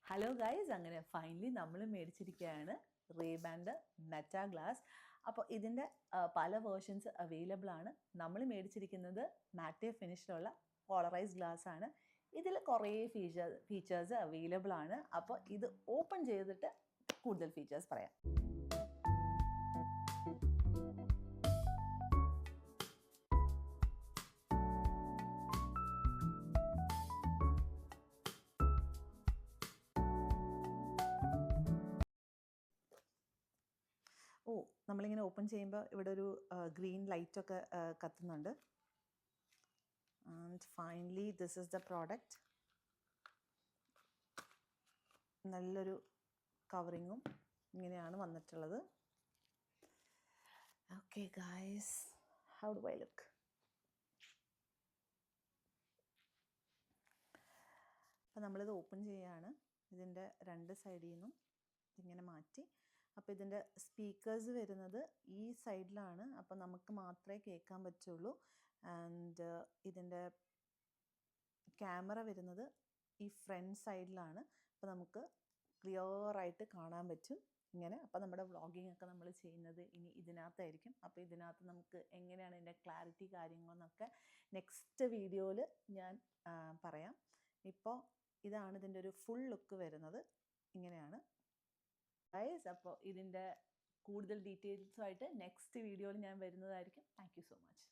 Hello guys, അങ്ങനെ finally നമ്മൾ മേടിച്ചിരിക്കുകയാണ് റേബാൻ്റെ meta glass. അപ്പോൾ ഇതിൻ്റെ പല വേർഷൻസ് അവൈലബിൾ ആണ്. നമ്മൾ മേടിച്ചിരിക്കുന്നത് മാറ്റേ ഫിനിഷിലുള്ള പോളറൈസ് ഗ്ലാസ് ആണ്. ഇതിൽ കുറേ ഫീച്ചേഴ്സ് അവൈലബിൾ ആണ്. അപ്പോൾ ഇത് ഓപ്പൺ ചെയ്തിട്ട് കൂടുതൽ ഫീച്ചേഴ്സ് പറയാം. നമ്മളിങ്ങനെ ഓപ്പൺ ചെയ്യുമ്പോൾ ഇവിടെ ഒരു ഗ്രീൻ ലൈറ്റൊക്കെ കത്തുന്നുണ്ട്. And finally this is the product. നല്ലൊരു കവറിങ്ങും ഇങ്ങനെയാണ് വന്നിട്ടുള്ളത്. Okay guys, how do I look? അപ്പോൾ നമ്മളിത് ഓപ്പൺ ചെയ്യുകയാണ്. ഇതിൻ്റെ രണ്ട് സൈഡിൽ നിന്നും ഇങ്ങനെ മാറ്റി. അപ്പോൾ ഇതിൻ്റെ സ്പീക്കേഴ്സ് വരുന്നത് ഈ സൈഡിലാണ്. അപ്പോൾ നമുക്ക് മാത്രമേ കേൾക്കാൻ പറ്റുള്ളൂ. ആൻഡ് ഇതിൻ്റെ ക്യാമറ വരുന്നത് ഈ ഫ്രണ്ട് സൈഡിലാണ്. അപ്പോൾ നമുക്ക് ക്ലിയറായിട്ട് കാണാൻ പറ്റും ഇങ്ങനെ. അപ്പോൾ നമ്മുടെ വ്ളോഗിങ് ഒക്കെ നമ്മൾ ചെയ്യുന്നത് ഇനി ഇതിനകത്തായിരിക്കും. അപ്പോൾ ഇതിനകത്ത് നമുക്ക് എങ്ങനെയാണ് ഇതിൻ്റെ ക്ലാരിറ്റി കാര്യങ്ങളെന്നൊക്കെ നെക്സ്റ്റ് വീഡിയോയിൽ ഞാൻ പറയാം. ഇപ്പോൾ ഇതാണ് ഇതിൻ്റെ ഒരു ഫുൾ ലുക്ക് വരുന്നത്. ഇങ്ങനെയാണ് ഗൈസ്. അപ്പോൾ ഇതിൻ്റെ കൂടുതൽ ഡീറ്റെയിൽസുമായിട്ട് നെക്സ്റ്റ് വീഡിയോയിൽ ഞാൻ വരുന്നതായിരിക്കും. Thank you so much.